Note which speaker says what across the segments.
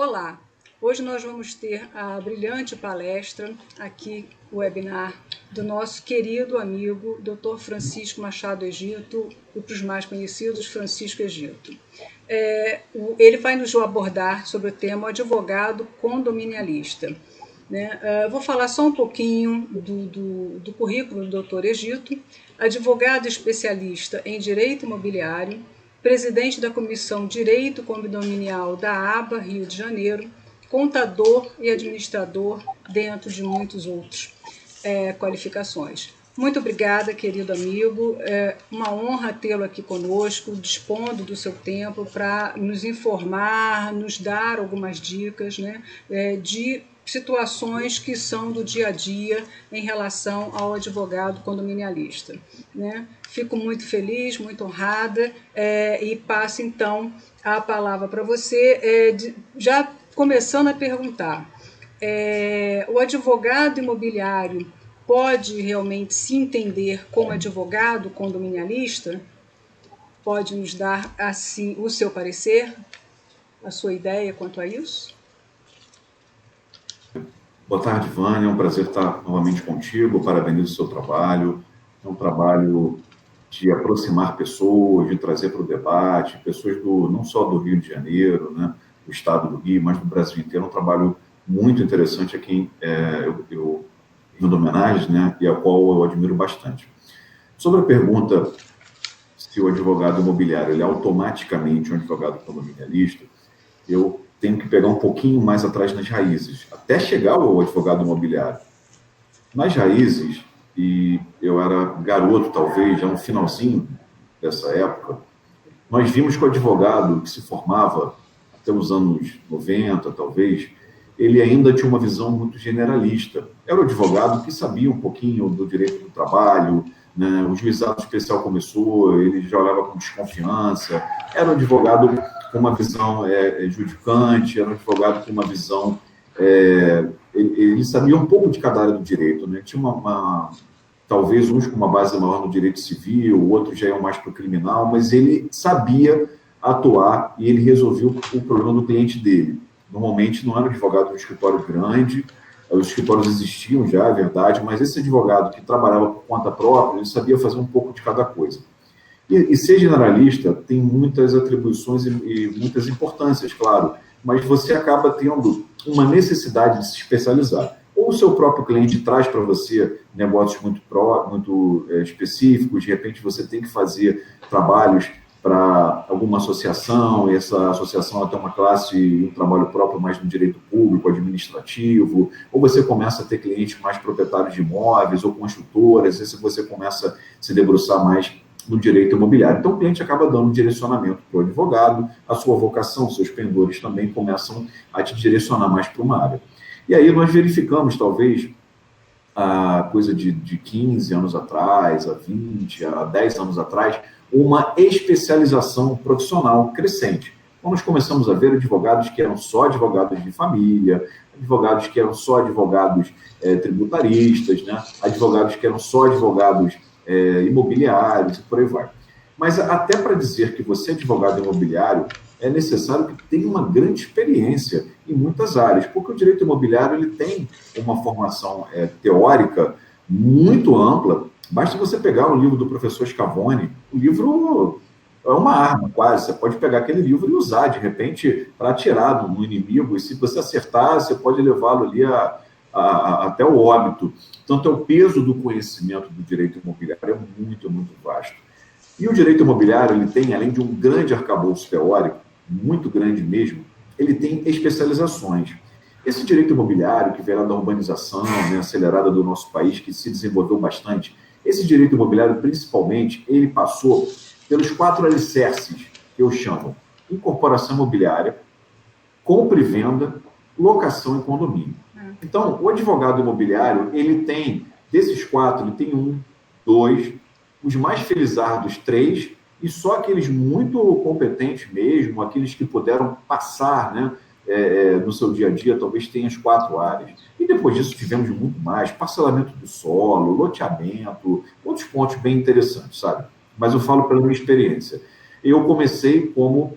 Speaker 1: Olá, hoje nós vamos ter a brilhante palestra aqui, o webinar do nosso querido amigo Dr. Francisco Machado Egito, e para os mais conhecidos, Francisco Egito. Ele vai nos abordar sobre o tema advogado condominialista. Vou falar só um pouquinho do currículo do Dr. Egito, advogado especialista em direito imobiliário, presidente da Comissão Direito Condominial da ABA, Rio de Janeiro, contador e administrador, dentro de muitos outros qualificações. Muito obrigada, querido amigo. É uma honra tê-lo aqui conosco, dispondo do seu tempo para nos informar, nos dar algumas dicas, de situações que são do dia a dia em relação ao advogado condominialista. Fico muito feliz, muito honrada e passo então a palavra para você, já começando a perguntar, o advogado imobiliário pode realmente se entender como advogado condominialista? Pode nos dar assim o seu parecer, a sua ideia quanto a isso?
Speaker 2: Boa tarde, Vânia. É um prazer estar novamente contigo. Parabenizo o seu trabalho. É um trabalho de aproximar pessoas, de trazer para o debate, pessoas não só do Rio de Janeiro, do estado do Rio, mas do Brasil inteiro. É um trabalho muito interessante a quem eu rindo homenagem, e a qual eu admiro bastante. Sobre a pergunta se o advogado imobiliário ele é automaticamente um advogado condominialista, eu tenho que pegar um pouquinho mais atrás nas raízes, até chegar ao advogado imobiliário. Nas raízes, e eu era garoto, talvez, já no finalzinho dessa época, nós vimos que o advogado que se formava até os anos 90, talvez, ele ainda tinha uma visão muito generalista. Era o advogado que sabia um pouquinho do direito do trabalho, o juizado especial começou, ele já olhava com desconfiança, era um advogado com uma visão judicante, era um advogado com uma visão... ele sabia um pouco de cada área do direito, Tinha talvez uns com uma base maior no direito civil, outros já iam mais para o criminal, mas ele sabia atuar e ele resolveu o problema do cliente dele. Normalmente não era um advogado de um escritório grande, os escritórios existiam já, é verdade, mas esse advogado que trabalhava por conta própria, ele sabia fazer um pouco de cada coisa. E ser generalista tem muitas atribuições e muitas importâncias, claro, mas você acaba tendo uma necessidade de se especializar. Ou o seu próprio cliente traz para você negócios muito específicos, de repente você tem que fazer trabalhos para alguma associação, e essa associação tem uma classe e um trabalho próprio mais no direito público, administrativo, ou você começa a ter clientes mais proprietários de imóveis ou construtoras, e você começa a se debruçar mais no direito imobiliário. Então, o cliente acaba dando um direcionamento para o advogado, a sua vocação, seus pendores também começam a te direcionar mais para uma área. E aí nós verificamos, talvez, a coisa de 15 anos atrás, a 20, a 10 anos atrás, uma especialização profissional crescente. Então, nós começamos a ver advogados que eram só advogados de família, advogados que eram só advogados tributaristas, advogados que eram só advogados imobiliários e por aí vai. Mas até para dizer que você é advogado imobiliário, é necessário que tenha uma grande experiência em muitas áreas, porque o direito imobiliário ele tem uma formação teórica muito ampla. Basta você pegar o livro do professor Scavone, o livro é uma arma quase, você pode pegar aquele livro e usar, de repente, para atirar no inimigo, e se você acertar, você pode levá-lo ali até o óbito. Tanto é o peso do conhecimento do direito imobiliário, é muito, muito vasto. E o direito imobiliário, ele tem, além de um grande arcabouço teórico, muito grande mesmo, ele tem especializações. Esse direito imobiliário, que veio lá da urbanização acelerada do nosso país, que se desenvolveu bastante, esse direito imobiliário, principalmente, ele passou pelos 4 alicerces, que eu chamo incorporação imobiliária, compra e venda, locação e condomínio. Então, o advogado imobiliário, ele tem, desses 4, ele tem 1, 2, os mais felizardos 3, e só aqueles muito competentes mesmo, aqueles que puderam passar, no seu dia a dia, talvez tenha as 4 áreas. E depois disso tivemos muito mais, parcelamento do solo, loteamento, outros pontos bem interessantes, sabe? Mas eu falo pela minha experiência. Eu comecei como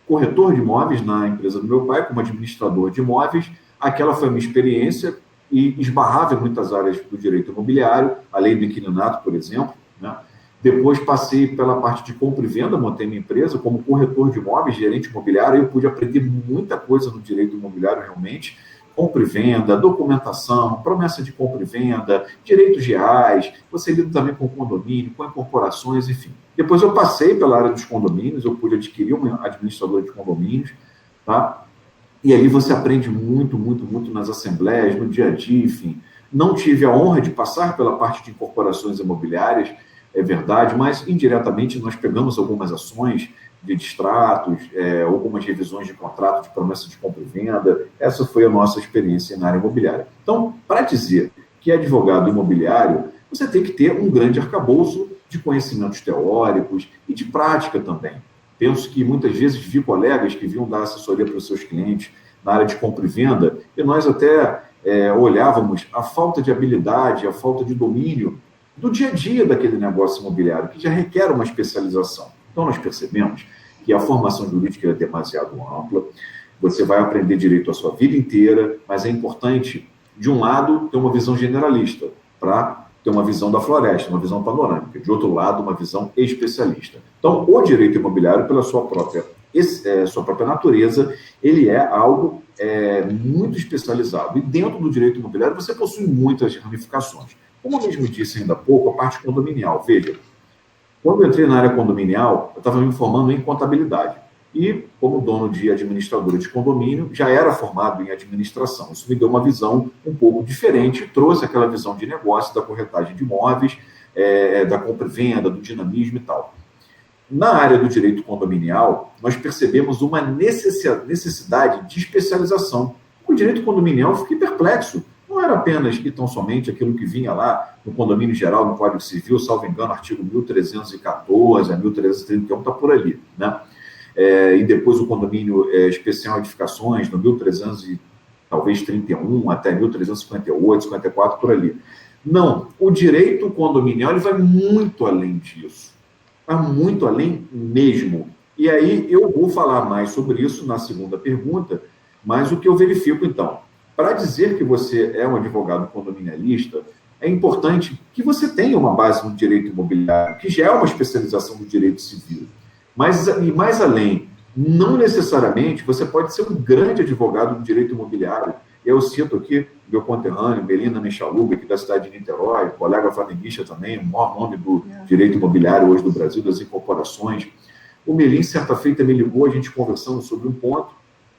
Speaker 2: corretor de imóveis na empresa do meu pai, como administrador de imóveis. Aquela foi a minha experiência e esbarrava em muitas áreas do direito imobiliário, a lei do inquilinato, por exemplo, né? Depois passei pela parte de compra e venda, montei minha empresa como corretor de imóveis, gerente imobiliário, eu pude aprender muita coisa no direito imobiliário realmente, compra e venda, documentação, promessa de compra e venda, direitos reais, você lida também com condomínio, com incorporações, enfim. Depois eu passei pela área dos condomínios, eu pude adquirir um administrador de condomínios, tá? E ali você aprende muito, muito, muito nas assembleias, no dia a dia, enfim. Não tive a honra de passar pela parte de incorporações imobiliárias, é verdade, mas indiretamente nós pegamos algumas ações de distratos, algumas revisões de contrato de promessa de compra e venda. Essa foi a nossa experiência na área imobiliária. Então, para dizer que é advogado imobiliário, você tem que ter um grande arcabouço de conhecimentos teóricos e de prática também. Penso que muitas vezes vi colegas que vinham dar assessoria para os seus clientes na área de compra e venda, e nós até olhávamos a falta de habilidade, a falta de domínio do dia a dia daquele negócio imobiliário, que já requer uma especialização. Então, nós percebemos que a formação jurídica é demasiado ampla, você vai aprender direito a sua vida inteira, mas é importante, de um lado, ter uma visão generalista, para ter uma visão da floresta, uma visão panorâmica, de outro lado, uma visão especialista. Então, o direito imobiliário, pela sua própria natureza, ele é algo muito especializado. E dentro do direito imobiliário, você possui muitas ramificações. Como eu mesmo disse ainda há pouco, a parte condominial. Veja, quando eu entrei na área condominial, eu estava me formando em contabilidade. E, como dono de administradora de condomínio, já era formado em administração. Isso me deu uma visão um pouco diferente, trouxe aquela visão de negócio, da corretagem de imóveis, da compra e venda, do dinamismo e tal. Na área do direito condominial, nós percebemos uma necessidade de especialização. O direito condominial, eu fiquei perplexo. Não era apenas e tão somente aquilo que vinha lá no condomínio geral, no Código Civil, salvo engano, artigo 1314 a 1331, está por ali, né? E depois o condomínio especial edificações, no 1331 até 1358, 54, por ali. Não, o direito condominial ele vai muito além disso. Vai muito além mesmo. E aí eu vou falar mais sobre isso na segunda pergunta, mas o que eu verifico, então, para dizer que você é um advogado condominialista, é importante que você tenha uma base no direito imobiliário, que já é uma especialização do direito civil. Mas, e mais além, não necessariamente você pode ser um grande advogado do direito imobiliário. Eu cito aqui meu conterrâneo, Melina Michaluga, aqui da cidade de Niterói, colega flamenguista também, o maior nome do direito imobiliário hoje do Brasil, das incorporações. O Melim, certa feita, me ligou, a gente conversando sobre um ponto,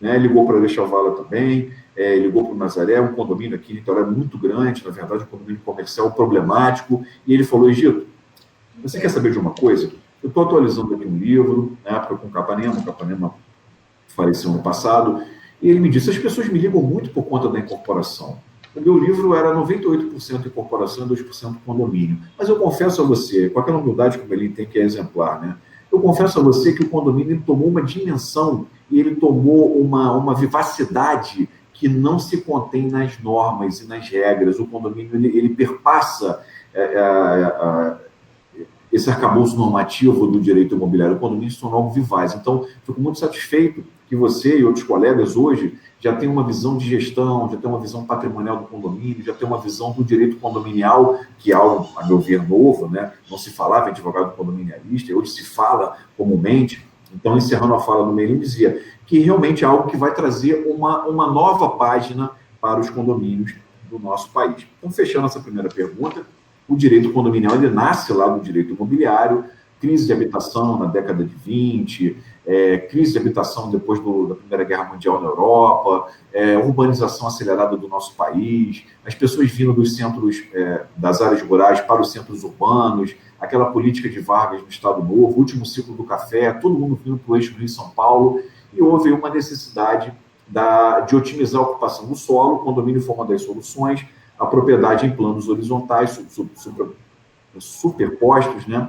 Speaker 2: né? Ligou para o Alechavala também, ligou para o Nazaré, um condomínio aqui em Niterói muito grande, na verdade, um condomínio comercial problemático, e ele falou: Egito, você quer saber de uma coisa? Eu estou atualizando aqui um livro, na época com o Capanema faleceu ano passado, e ele me disse: as pessoas me ligam muito por conta da incorporação. O meu livro era 98% incorporação e 2% condomínio. Mas eu confesso a você, com aquela humildade que o Melim tem, que é exemplar, né? Eu confesso a você que o condomínio ele tomou uma dimensão e ele tomou uma vivacidade que não se contém nas normas e nas regras. O condomínio ele perpassa esse arcabouço normativo do direito imobiliário. O condomínio se tornou algo vivaz. Então, fico muito satisfeito que você e outros colegas hoje já têm uma visão de gestão, já têm uma visão patrimonial do condomínio, já têm uma visão do direito condominial, que é algo, a meu ver, novo, né? Não se falava em advogado condominialista, hoje se fala comumente. Então, encerrando a fala do Melim, dizia que realmente é algo que vai trazer uma nova página para os condomínios do nosso país. Então, fechando essa primeira pergunta, o direito condominial ele nasce lá do direito imobiliário, crise de habitação na década de 20, crise de habitação depois da Primeira Guerra Mundial na Europa, urbanização acelerada do nosso país, as pessoas vindo dos centros, das áreas rurais para os centros urbanos, aquela política de Vargas no Estado Novo, o último ciclo do café, todo mundo vindo para o eixo Rio-São Paulo, e houve uma necessidade de otimizar a ocupação do solo. O condomínio foi uma das soluções, a propriedade em planos horizontais, superpostos, né?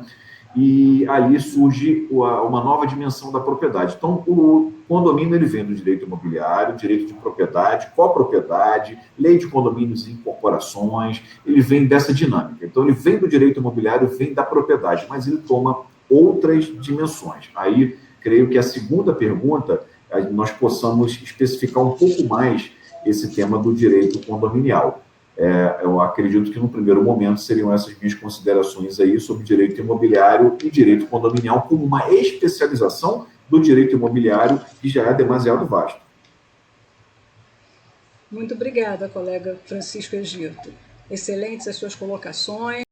Speaker 2: E ali surge uma nova dimensão da propriedade. Então, o condomínio ele vem do direito imobiliário, direito de propriedade, copropriedade, lei de condomínios e incorporações, ele vem dessa dinâmica. Então, ele vem do direito imobiliário, vem da propriedade, mas ele toma outras dimensões. Aí, creio que a segunda pergunta, nós possamos especificar um pouco mais esse tema do direito condominial. Eu acredito que, no primeiro momento, seriam essas minhas considerações aí sobre direito imobiliário e direito condominial como uma especialização do direito imobiliário, que já é demasiado vasto.
Speaker 1: Muito obrigada, colega Francisco Egito. Excelentes as suas colocações.